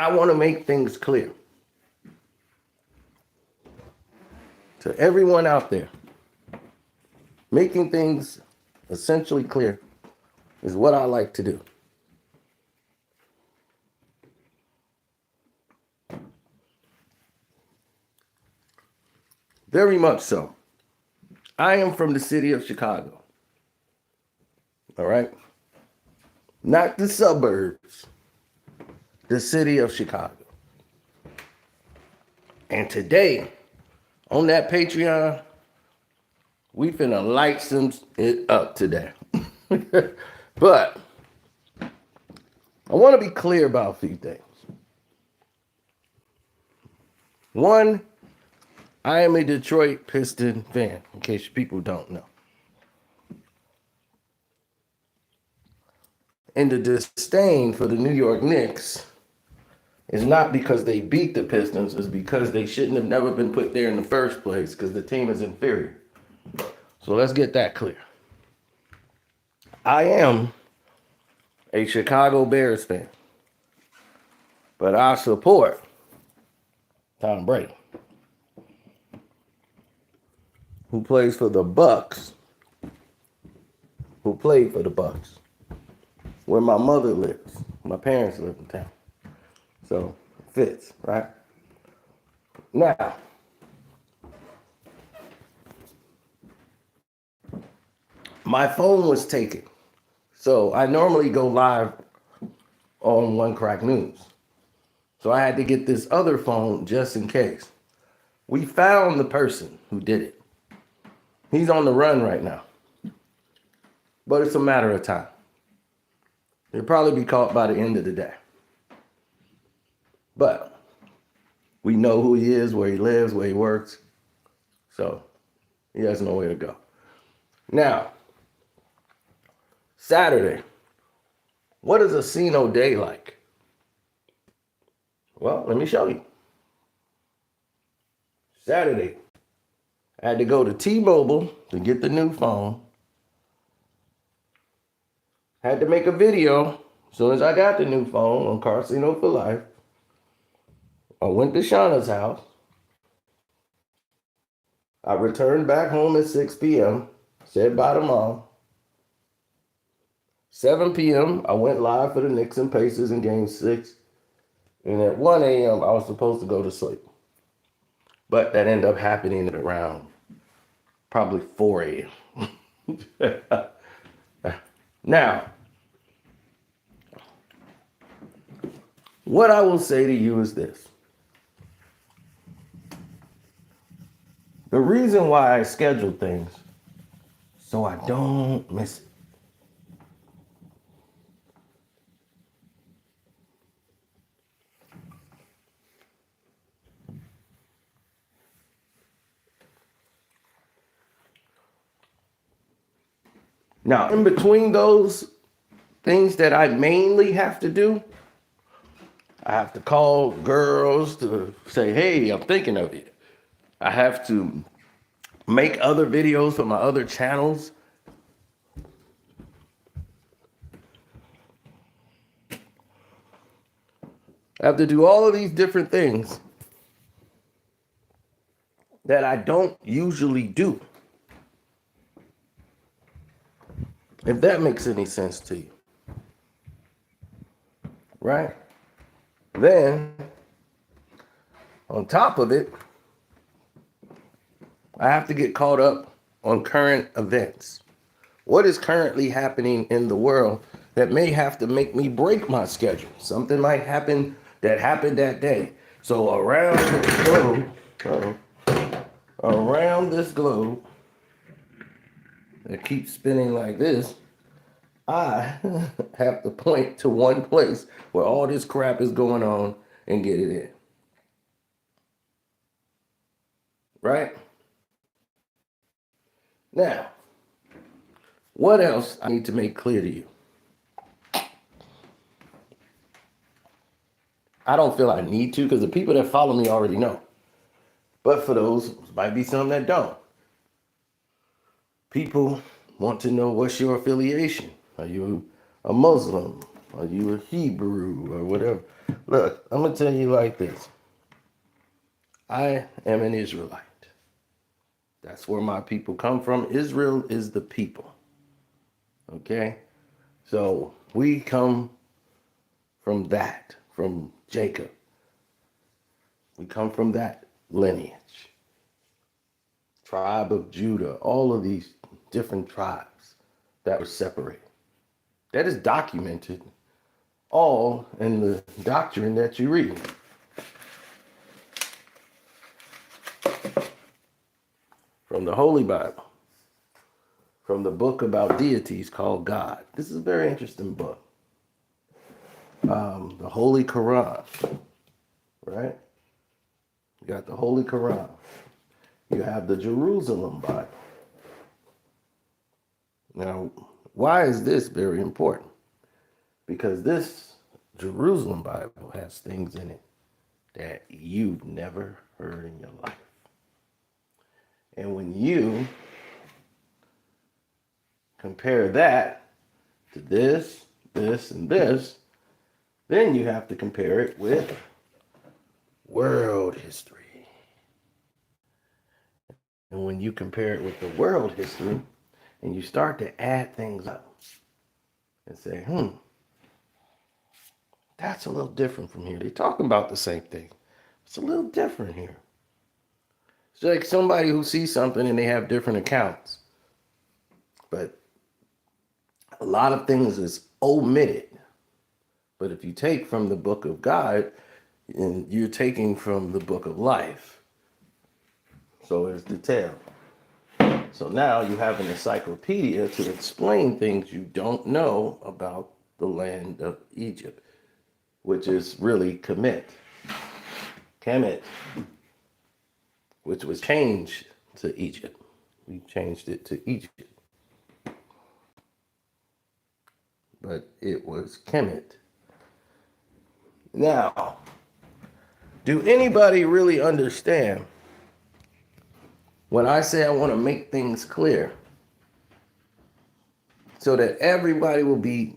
I want to make things clear to everyone out there. Making things essentially clear is what I like to do. Very much so. I am from the city of Chicago. All right? Not the suburbs, the city of Chicago. And today, on that Patreon, we finna light it up today. But I want to be clear about a few things. One, I am a Detroit Piston fan, in case people don't know. And the disdain for the New York Knicks is not because they beat the Pistons, it's because they shouldn't have never been put there in the first place, because the team is inferior. So let's get that clear. I am a Chicago Bears fan, but I support Tom Brady, who plays for the Bucks, who played for the Bucks, where my mother lives. My parents live in town. So it fits, right? Now, my phone was taken. So I normally go live on One Crack News. So I had to get this other phone just in case. We found the person who did it. He's on the run right now. But it's a matter of time. He'll probably be caught by the end of the day. But we know who he is, where he lives, where he works. So he has nowhere to go. Now, Saturday. What is a Cino day like? Well, let me show you. Saturday, I had to go to T-Mobile to get the new phone. Had to make a video as soon as I got the new phone on Carcino for Life. I went to Shauna's house. I returned back home at 6 p.m., said bye to Mom. 7 p.m., I went live for the Knicks and Pacers in Game 6. And at 1 a.m., I was supposed to go to sleep. But that ended up happening at around probably 4 a.m. Now, what I will say to you is this. The reason why I schedule things so I don't miss it. Now, in between those things that I mainly have to do, I have to call girls to say, hey, I'm thinking of you. I have to make other videos for my other channels. I have to do all of these different things that I don't usually do. If that makes any sense to you. Right? Then, on top of it, I have to get caught up on current events. What is currently happening in the world that may have to make me break my schedule? Something might happen that happened that day. So around this globe, that keeps spinning like this, I have to point to one place where all this crap is going on and get it in. Right? Now, what else I need to make clear to you? I don't feel I need to because the people that follow me already know. But for those, might be some that don't. People want to know, what's your affiliation? Are you a Muslim, Are you a Hebrew or whatever? Look, I'm going to tell you like this. I am an Israelite. That's where my people come from. Israel is the people. Okay? So we come from that, from Jacob. We come from that lineage. Tribe of Judah, all of these different tribes that were separated. That is documented all in the doctrine that you read. From the Holy Bible, from the book about deities called God. This is a very interesting book. The Holy Quran, right? You got the Holy Quran. You have the Jerusalem Bible. Now, why is this very important? Because this Jerusalem Bible has things in it that you've never heard in your life. And when you compare that to this, and this, then you have to compare it with world history. And when you compare it with the world history, and you start to add things up and say, that's a little different from here. They're talking about the same thing. It's a little different here. It's like somebody who sees something and they have different accounts. But a lot of things is omitted. But if you take from the book of God, and you're taking from the book of life. So it's the tale. So now you have an encyclopedia to explain things you don't know about the land of Egypt, which is really Kemet, which was changed to Egypt. We changed it to Egypt. But it was Kemet. Now, do anybody really understand when I say I want to make things clear so that everybody will be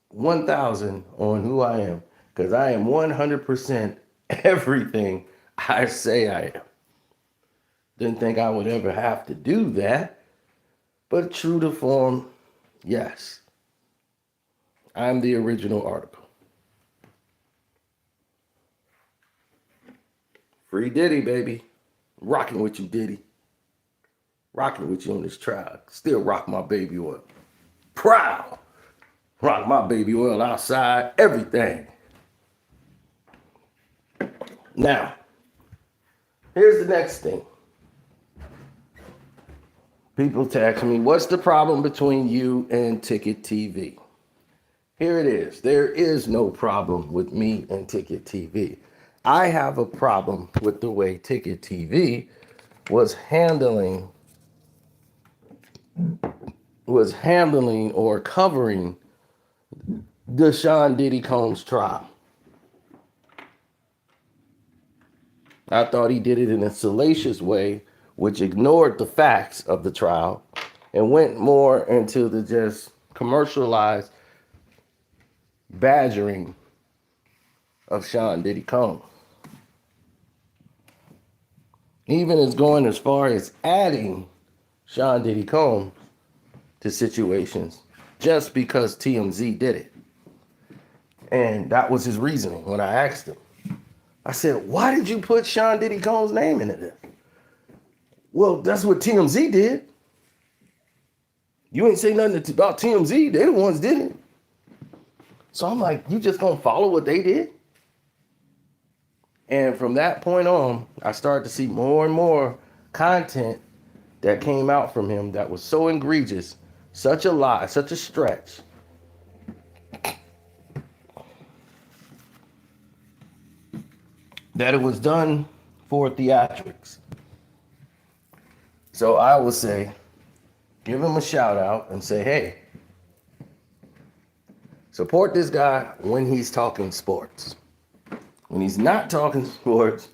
1,000 on who I am? Because I am 100% everything I say I am. Didn't think I would ever have to do that, but true to form, yes. I'm the original article. Free Diddy, baby. Rocking with you, Diddy. Rocking with you on this track. Still rock my baby oil. Proud. Rock my baby oil outside. Everything. Now, here's the next thing. People text me, what's the problem between you and Ticket TV? Here it is. There is no problem with me and Ticket TV. I have a problem with the way Ticket TV was handling or covering the Sean Diddy Combs trial. I thought he did it in a salacious way, which ignored the facts of the trial and went more into the just commercialized badgering of Sean Diddy Combs. Even as going as far as adding Sean Diddy Combs to situations just because TMZ did it. And that was his reasoning when I asked him. I said, why did you put Sean Diddy Combs' name into this? Well, that's what TMZ did. You ain't say nothing about TMZ. They're the ones did it. So I'm like, you just gonna follow what they did? And from that point on, I started to see more and more content that came out from him that was so egregious, such a lie, such a stretch. That it was done for theatrics. So I would say, give him a shout out and say, hey, support this guy when he's talking sports. When he's not talking sports,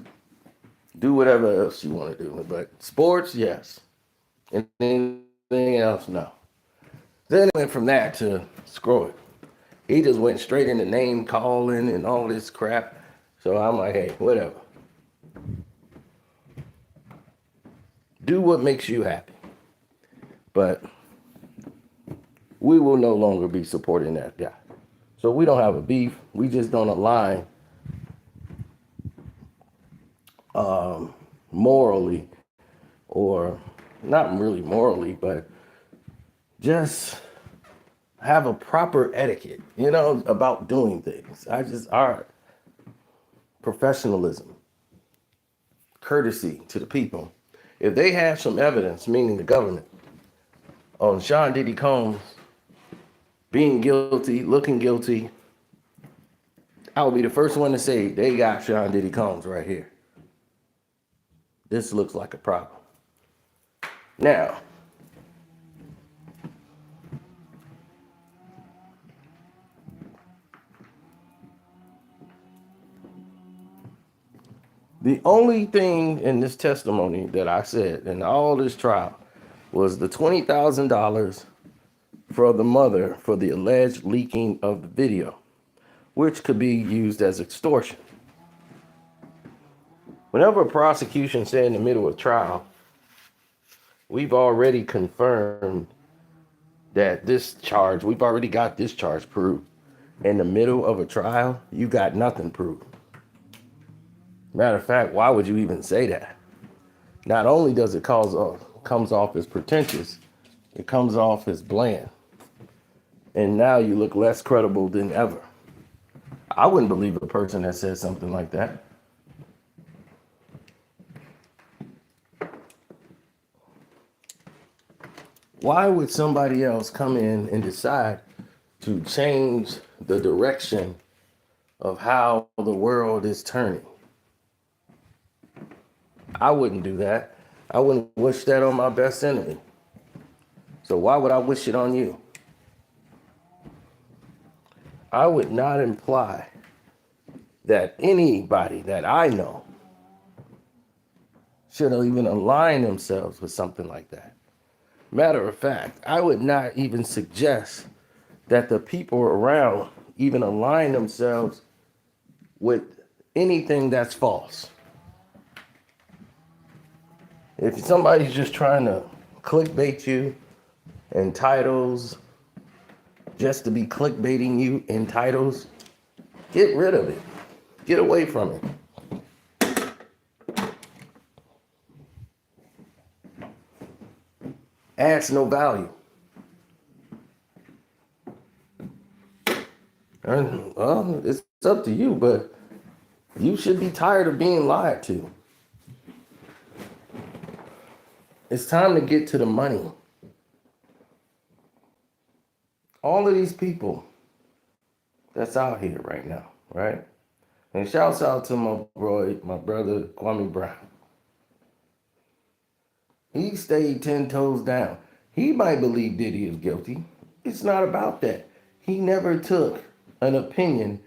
do whatever else you want to do. But sports, yes. Anything else, no. Then it went from that to screw it. He just went straight into name calling and all this crap. So I'm like, hey, whatever. Do what makes you happy. But we will no longer be supporting that guy. So we don't have a beef. We just don't align morally, or not really morally, but just have a proper etiquette, about doing things. Our professionalism, courtesy to the people. If they have some evidence, meaning the government, on Sean Diddy Combs being guilty, looking guilty, I will be the first one to say they got Sean Diddy Combs right here. This looks like a problem. Now, the only thing in this testimony that I said in all this trial was the $20,000 for the mother for the alleged leaking of the video, which could be used as extortion. Whenever a prosecution said in the middle of trial, we've already confirmed that we've already got this charge proved. In the middle of a trial, you got nothing proved. Matter of fact, why would you even say that? Not only does it comes off as pretentious, it comes off as bland. And now you look less credible than ever. I wouldn't believe a person that says something like that. Why would somebody else come in and decide to change the direction of how the world is turning? I wouldn't do that. I wouldn't wish that on my best enemy. So why would I wish it on you? I would not imply that anybody that I know should even align themselves with something like that. Matter of fact, I would not even suggest that the people around even align themselves with anything that's false. If somebody's just trying to clickbait you in titles, just to be clickbaiting you in titles, get rid of it. Get away from it. Adds no value. Well, it's up to you, but you should be tired of being lied to. It's time to get to the money. All of these people that's out here right now, right? And shouts out to my brother Kwame Brown. He stayed 10 toes down. He might believe Diddy is guilty. It's not about that. He never took an opinion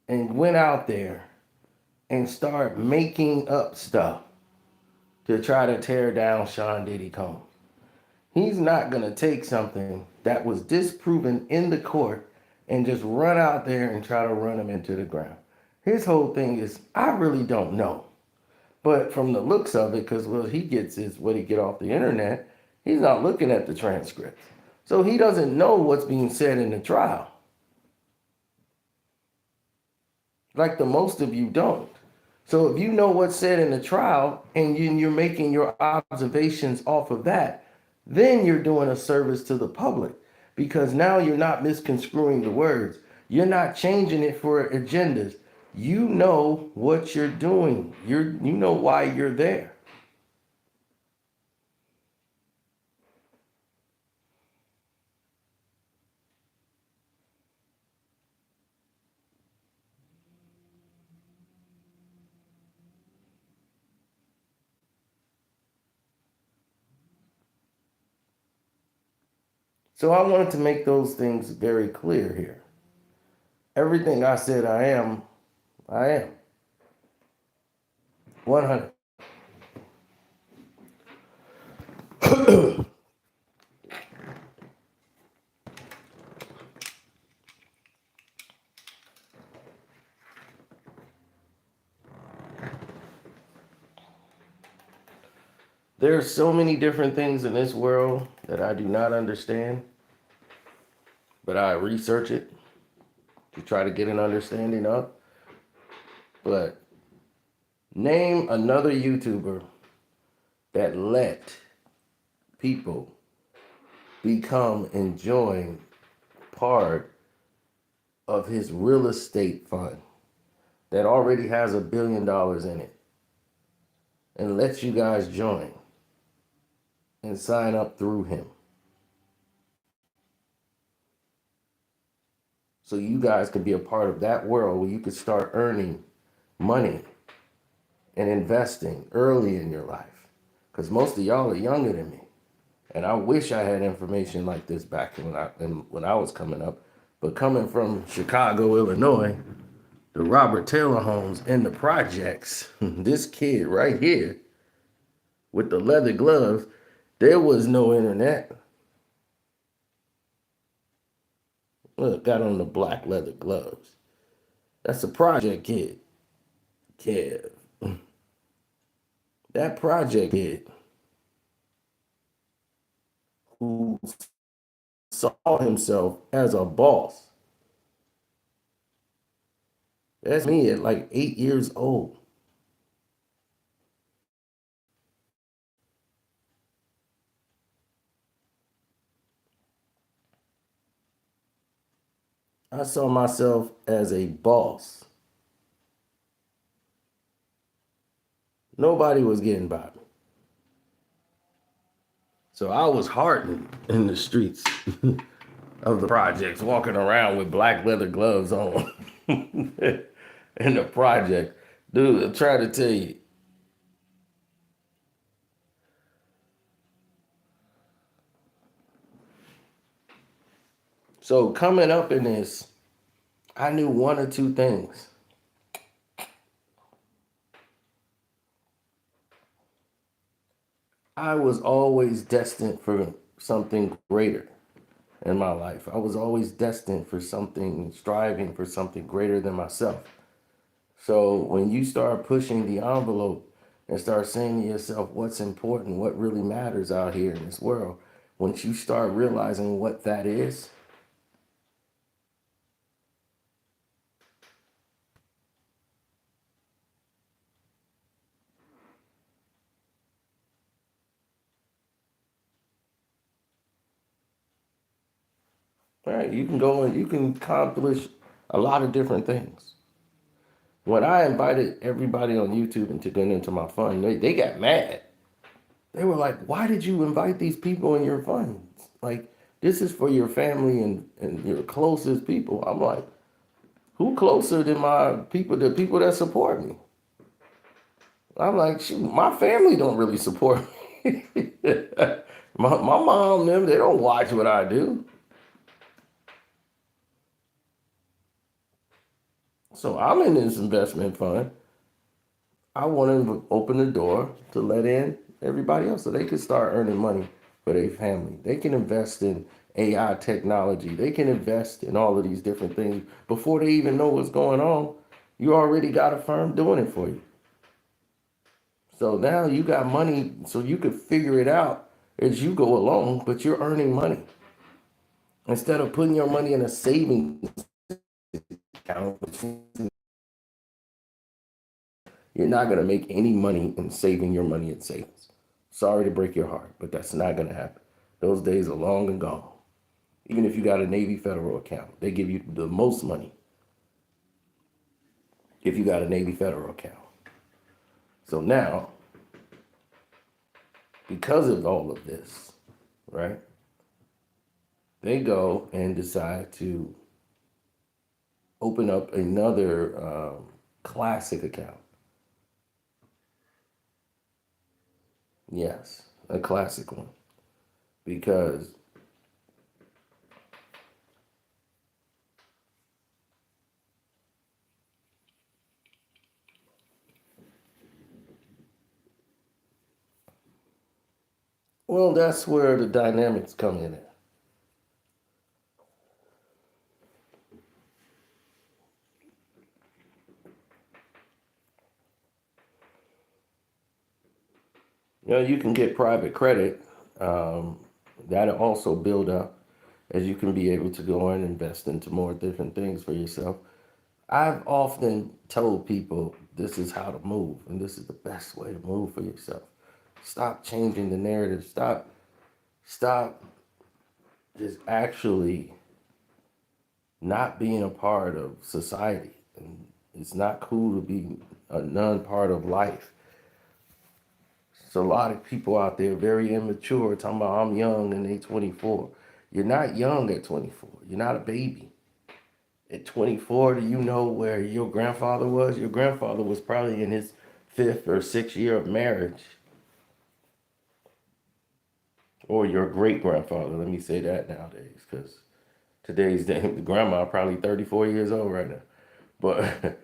and went out there and started making up stuff to try to tear down Sean Diddy Combs. He's not going to take something that was disproven in the court and just run out there and try to run him into the ground. His whole thing is, I really don't know. But from the looks of it, because what he gets is what he get off the internet, he's not looking at the transcripts. So he doesn't know what's being said in the trial. Like the most of you don't. So if you know what's said in the trial and you're making your observations off of that, then you're doing a service to the public, because now you're not misconstruing the words. You're not changing it for agendas. You know what you're doing. You know why you're there. So I wanted to make those things very clear here. Everything I said I am. 100. There are so many different things in this world that I do not understand, but I research it to try to get an understanding of. But name another YouTuber that let people become enjoying part of his real estate fund that already has $1 billion in it and lets you guys join and sign up through him. So you guys could be a part of that world where you could start earning money and investing early in your life. Because most of y'all are younger than me. And I wish I had information like this back when I was coming up. But coming from Chicago, Illinois, the Robert Taylor homes and the projects, this kid right here with the leather gloves, there was no internet. Look, got on the black leather gloves. That's a project kid. Kev. That project kid who saw himself as a boss. That's me at like 8 years old. I saw myself as a boss. Nobody was getting by me. So I was hardened in the streets of the projects, walking around with black leather gloves on in the project. Dude, I'm trying to tell you. So coming up in this, I knew one or two things. I was always destined for something greater in my life. I was always destined for something, striving for something greater than myself. So when you start pushing the envelope and start saying to yourself what's important, what really matters out here in this world, once you start realizing what that is, right, you can go and you can accomplish a lot of different things. When I invited everybody on YouTube into getting into my fund, they got mad. They were like, why did you invite these people in your funds? Like, this is for your family and your closest people. I'm like, who closer than my people, the people that support me? I'm like, shoot, my family don't really support me. my mom, them, they don't watch what I do. So I'm in this investment fund. I want to open the door to let in everybody else so they can start earning money for their family. They can invest in AI technology. They can invest in all of these different things before they even know what's going on. You already got a firm doing it for you. So now you got money so you could figure it out as you go along, but you're earning money. Instead of putting your money in a savings account, you're not going to make any money in saving your money in savings. Sorry to break your heart, but that's not going to happen. Those days are long and gone. Even if you got a Navy Federal account, they give you the most money if you got a Navy Federal account. So now, because of all of this, right, they go and decide to open up another classic account. Yes, a classic one. Because, well, that's where the dynamics come in at. You can get private credit. Um, that'll also build up as you can be able to go and invest into more different things for yourself. I've often told people this is how to move, and this is the best way to move for yourself. Stop changing the narrative. Stop just actually not being a part of society. And it's not cool to be a non part of life. So a lot of people out there very immature talking about I'm young and they 24. You're not young at 24. You're not a baby. At 24, do you know where your grandfather was? Your grandfather was probably in his fifth or sixth year of marriage, or your great grandfather. Let me say that nowadays, because today's day, the grandma probably 34 years old right now. But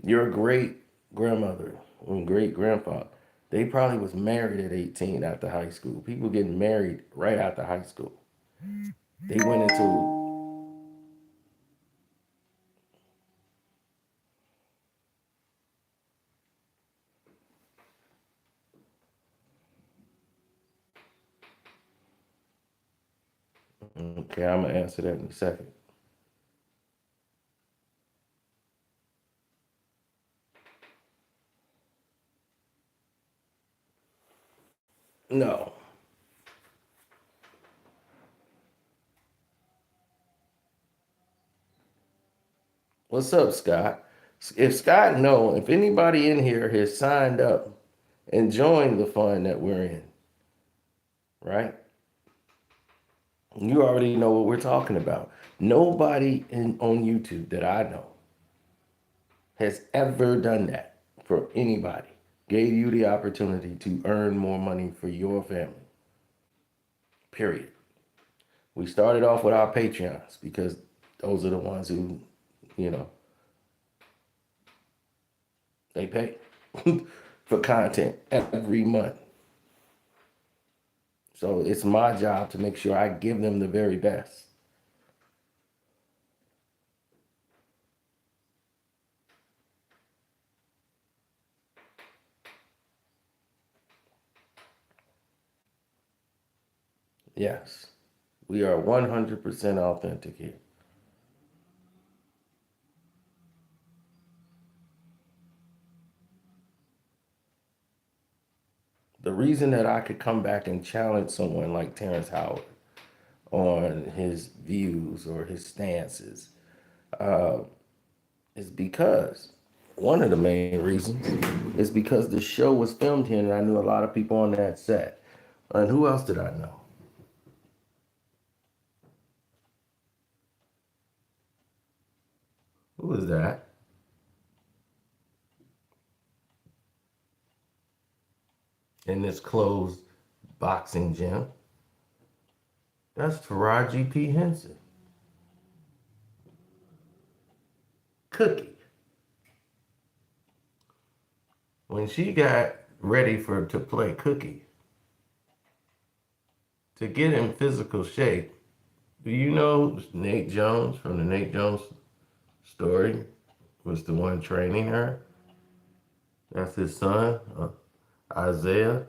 your great grandmother and great grandfather, they probably was married at 18 after high school. People getting married right after high school. They went into, okay, I'm gonna answer that in a second. No. What's up, Scott? If Scott know, if anybody in here has signed up and joined the fund that we're in, right? You already know what we're talking about. Nobody on YouTube that I know has ever done that for anybody. Gave you the opportunity to earn more money for your family. Period. We started off with our Patreons because those are the ones who, you know, they pay for content every month. So it's my job to make sure I give them the very best. Yes, we are 100% authentic here. The reason that I could come back and challenge someone like Terrence Howard on his views or his stances is because one of the main reasons is because the show was filmed here and I knew a lot of people on that set. And who else did I know? Who was that? In this closed boxing gym? That's Taraji P. Henson. Cookie. When she got ready for to play Cookie, to get in physical shape, do you know Nate Jones from the Nate Jones story was the one training her? That's his son, Isaiah.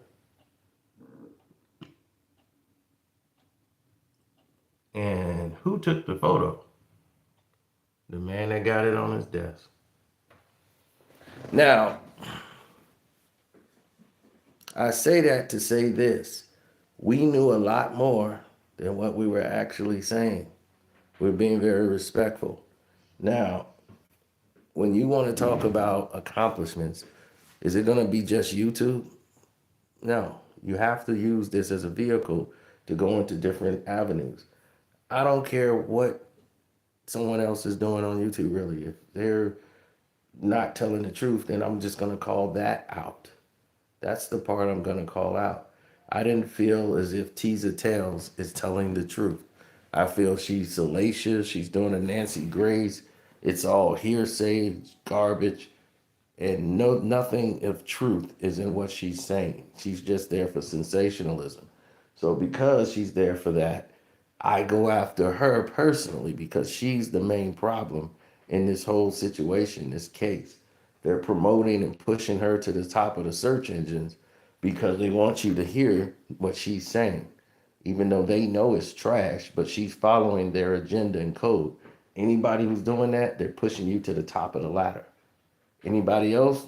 And who took the photo? The man that got it on his desk. Now, I say that to say this. We knew a lot more than what we were actually saying. We're being very respectful. Now, when you want to talk about accomplishments, is it going to be just YouTube? No. You have to use this as a vehicle to go into different avenues. I don't care what someone else is doing on YouTube, really. If they're not telling the truth, then I'm just going to call that out. That's the part I'm going to call out. I didn't feel as if Teaser Tales is telling the truth. I feel she's salacious. She's doing a Nancy Grace. It's all hearsay, garbage, and nothing of truth is in what she's saying. She's just there for sensationalism. So because she's there for that, I go after her personally because she's the main problem in this whole situation, this case. They're promoting and pushing her to the top of the search engines because they want you to hear what she's saying, even though they know it's trash, but she's following their agenda and code. Anybody who's doing that, they're pushing you to the top of the ladder. Anybody else,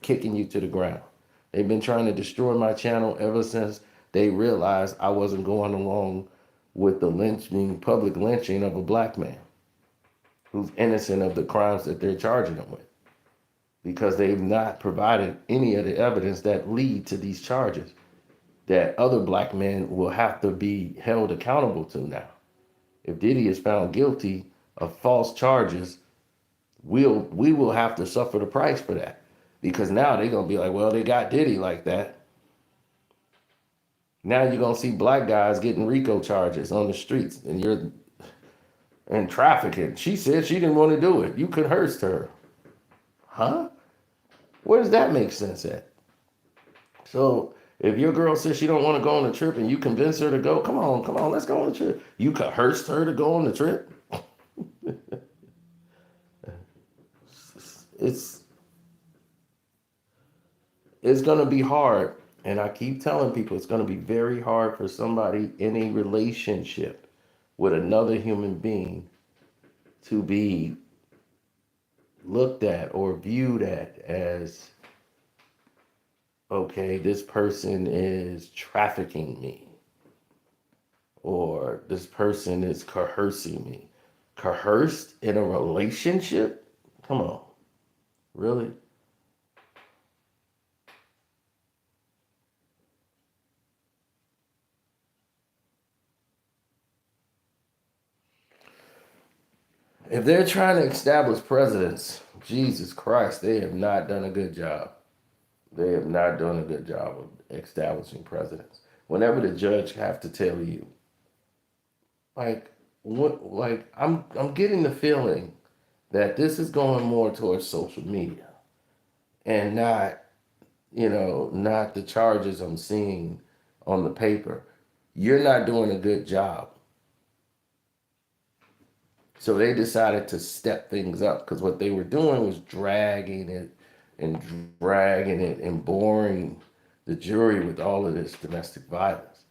kicking you to the ground. They've been trying to destroy my channel ever since they realized I wasn't going along with the lynching, public lynching of a black man who's innocent of the crimes that they're charging him with, because they've not provided any of the evidence that lead to these charges that other black men will have to be held accountable to now. If Diddy is found guilty of false charges, we will have to suffer the price for that. Because now they're gonna be like, well, they got Diddy like that. Now you're gonna see black guys getting RICO charges on the streets, and you're in trafficking. She said she didn't want to do it. You coerced her. Huh? Where does that make sense at? So if your girl says she don't want to go on the trip and you convince her to go, come on, let's go on the trip. You coerced her to go on the trip? it's it's gonna be hard. And I keep telling people it's gonna be very hard for somebody in a relationship with another human being to be looked at or viewed at as, okay, this person is trafficking me, or this person is coercing me. Coerced in a relationship? Come on, really? If they're trying to establish presidents, Jesus Christ, they have not done a good job. They have not done a good job of establishing presidents. Whenever the judge have to tell you, like, I'm getting the feeling that this is going more towards social media and not, not the charges I'm seeing on the paper. You're not doing a good job. So they decided to step things up, because what they were doing was and dragging it and boring the jury with all of this domestic violence.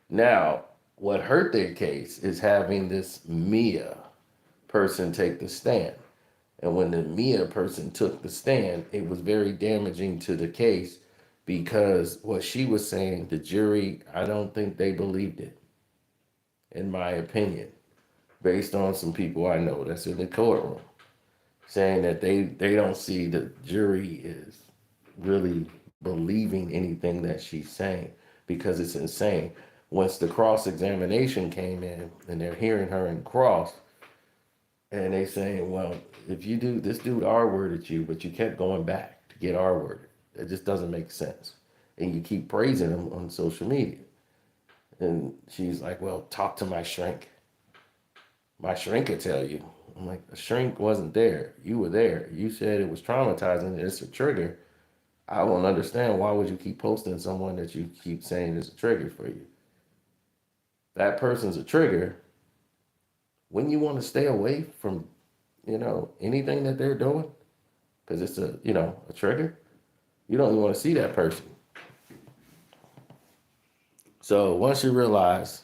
Now, what hurt their case is having this Mia person take the stand. And when the Mia person took the stand, it was very damaging to the case, because what she was saying, the jury, I don't think they believed it, in my opinion, based on some people I know that's in the courtroom, saying that they don't see the jury is really believing anything that she's saying, because it's insane. Once the cross examination came in and they're hearing her in cross, and they saying, well, if you do, this dude R worded you, but you kept going back to get R worded. It just doesn't make sense. And you keep praising him on social media. And she's like, well, talk to my shrink. My shrink could tell you. I'm like, the shrink wasn't there. You were there. You said it was traumatizing. It's a trigger. I won't understand, why would you keep posting someone that you keep saying is a trigger for you? That person's a trigger. When you want to stay away from, anything that they're doing, because it's a trigger, you don't even want to see that person. So once you realize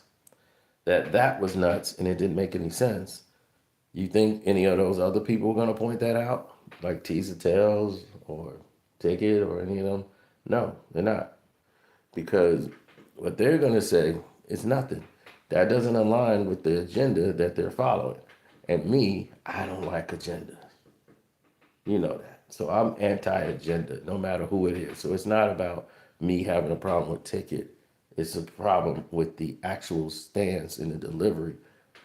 that that was nuts and it didn't make any sense, you think any of those other people are going to point that out? Like Teaser Tells or Ticket or any of them? No, they're not. Because what they're going to say is nothing. That doesn't align with the agenda that they're following. And me, I don't like agendas. You know that. So I'm anti-agenda, no matter who it is. So it's not about me having a problem with Ticket. It's a problem with the actual stance and the delivery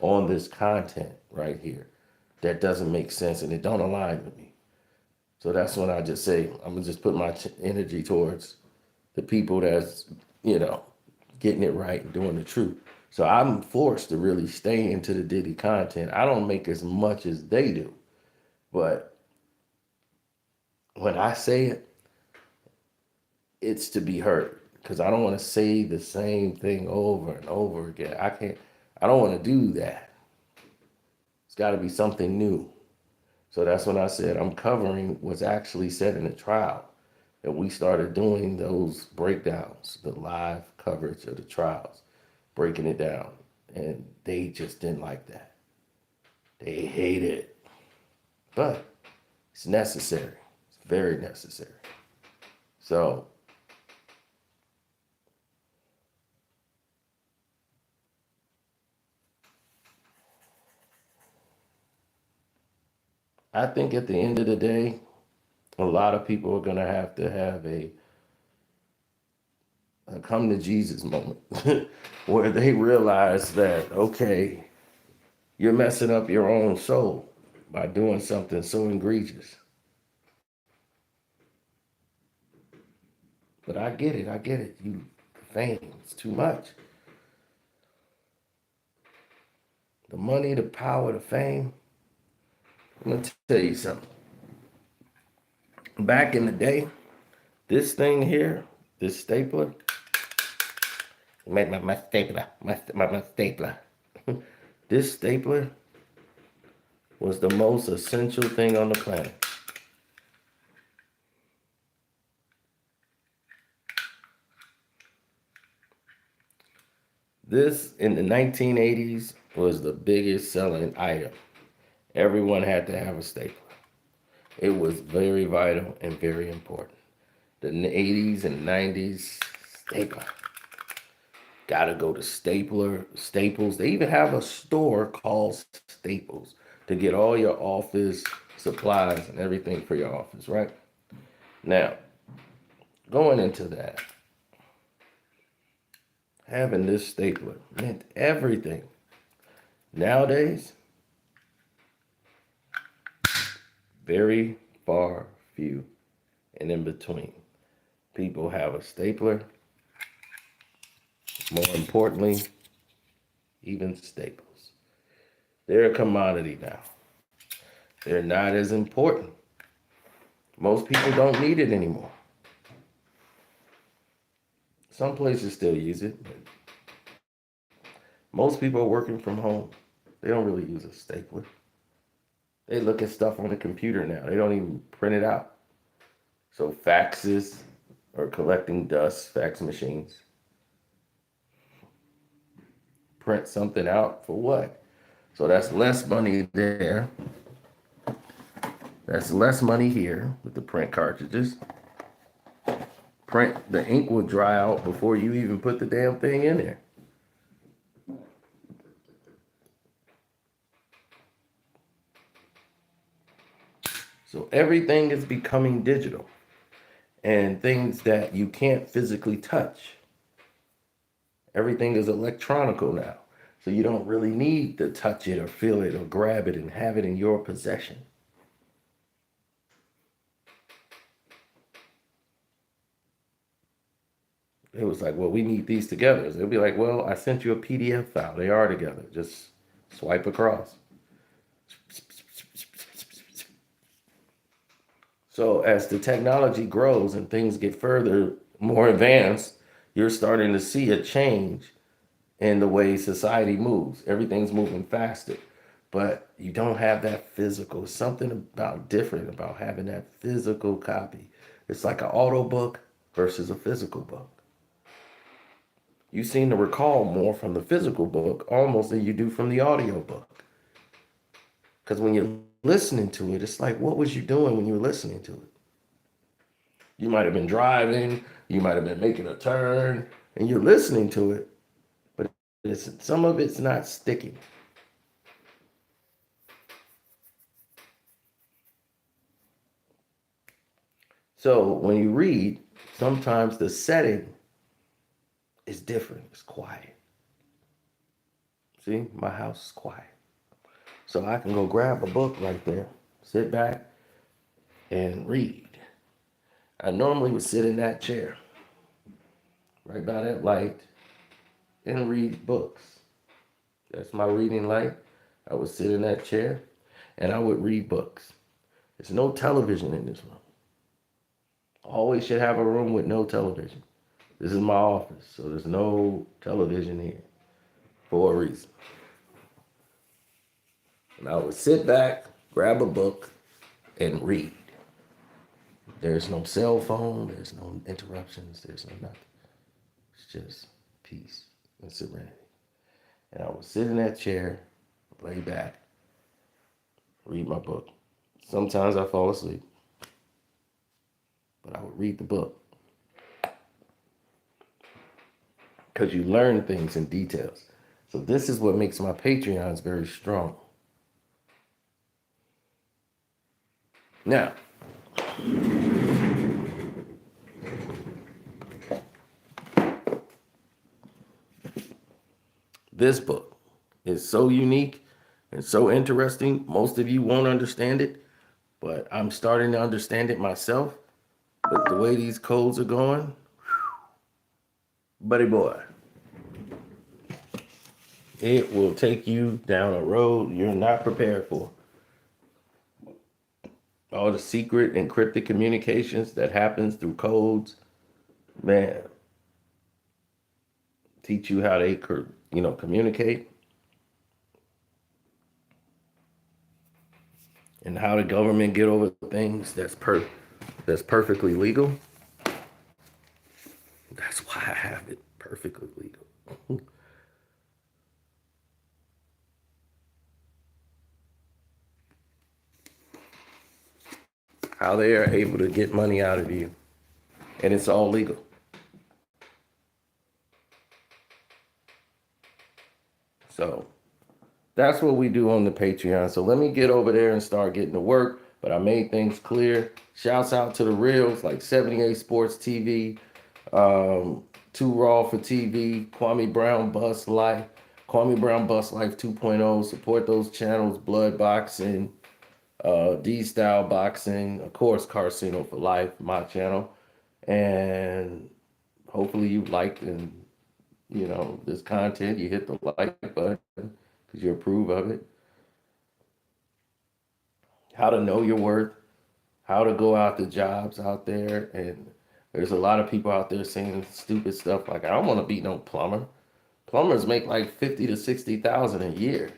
on this content right here that doesn't make sense and it don't align with me. So that's when I just say, I'm gonna just put my energy towards the people that's, getting it right and doing the truth. So I'm forced to really stay into the Diddy content. I don't make as much as they do, but when I say it, it's to be heard, because I don't want to say the same thing over and over again. I don't want to do that. It's got to be something new. So that's when I said I'm covering what's actually said in the trial. And we started doing those breakdowns, the live coverage of the trials, breaking it down. And they just didn't like that. They hate it. But it's necessary. It's very necessary. So I think at the end of the day, a lot of people are going to have a come to Jesus moment where they realize that, okay, you're messing up your own soul by doing something so egregious. But I get it. I get it. You fame, it's too much. The money, the power, the fame. I'm going to tell you something. Back in the day, this thing here, this stapler, my stapler, my stapler. This stapler was the most essential thing on the planet. This in the 1980s was the biggest selling item. Everyone had to have a stapler. It was very vital and very important. The 80s and 90s, stapler. Gotta go to Staples. They even have a store called Staples to get all your office supplies and everything for your office, right? Now, going into that, having this stapler meant everything. Nowadays, very far few and in between. People have a stapler. More importantly, even staples. They're a commodity now. They're not as important. Most people don't need it anymore. Some places still use it, but most people are working from home. They don't really use a stapler. They look at stuff on the computer now. They don't even print it out. So faxes are collecting dust, fax machines. Print something out for what? So that's less money there. That's less money here with the print cartridges. Print, the ink will dry out before you even put the damn thing in there. So everything is becoming digital and things that you can't physically touch. Everything is electronical now. So you don't really need to touch it or feel it or grab it and have it in your possession. It was like, well, we need these together. They'll be like, well, I sent you a PDF file. They are together. Just swipe across. So as the technology grows and things get further, more advanced, you're starting to see a change in the way society moves. Everything's moving faster, but you don't have that physical. Something about different about having that physical copy. It's like an auto book versus a physical book. You seem to recall more from the physical book almost than you do from the audio book. Because when you're listening to it, it's like, what was you doing when you were listening to it? You might have been driving, you might have been making a turn, and you're listening to it, but some of it's not sticking. So when you read, sometimes the setting is different. It's quiet. See, my house is quiet. So I can go grab a book right there, sit back, and read. I normally would sit in that chair, right by that light, and read books. That's my reading light. I would sit in that chair, and I would read books. There's no television in this room. Always should have a room with no television. This is my office, so there's no television here for a reason. And I would sit back, grab a book, and read. There's no cell phone, there's no interruptions, there's no nothing. It's just peace and serenity. And I would sit in that chair, lay back, read my book. Sometimes I fall asleep, but I would read the book. Because you learn things in details. So this is what makes my Patreons very strong. Now, this book is so unique and so interesting. Most of you won't understand it, but I'm starting to understand it myself. But the way these codes are going, buddy boy, it will take you down a road you're not prepared for. All the secret encrypted communications that happens through codes, man, teach you how they could, communicate, and how the government get over things that's perfectly legal. That's why I have it perfectly legal. How they are able to get money out of you, and it's all legal. So that's what we do on the Patreon. So let me get over there and start getting to work. But I made things clear. Shouts out to the reels like 78 Sports TV, Too Raw for TV, Kwame Brown Bus Life, Kwame Brown Bus Life 2.0. Support those channels, Blood Boxing, D-Style Boxing, of course, Carcino for Life, my channel. And hopefully you liked and, this content. You hit the like button because you approve of it. How to know your worth, how to go out to jobs out there. And there's a lot of people out there saying stupid stuff like, I don't want to be no plumber. Plumbers make like 50 to 60,000 a year.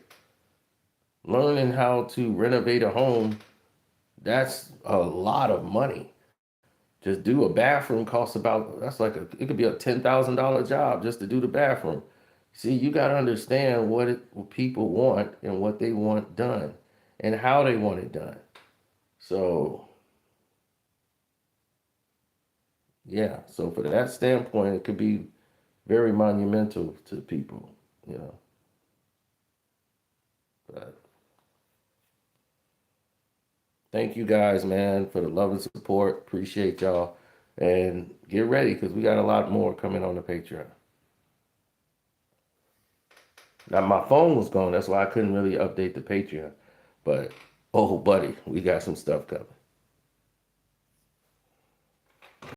Learning how to renovate a home, that's a lot of money. Just do a bathroom costs about, it could be a $10,000 job just to do the bathroom. See, you got to understand what people want and what they want done and how they want it done. So, yeah. So for that standpoint, it could be very monumental to people, But thank you guys, man, for the love and support. Appreciate y'all. And get ready because we got a lot more coming on the Patreon. Now, my phone was gone. That's why I couldn't really update the Patreon. But, oh, buddy, we got some stuff coming.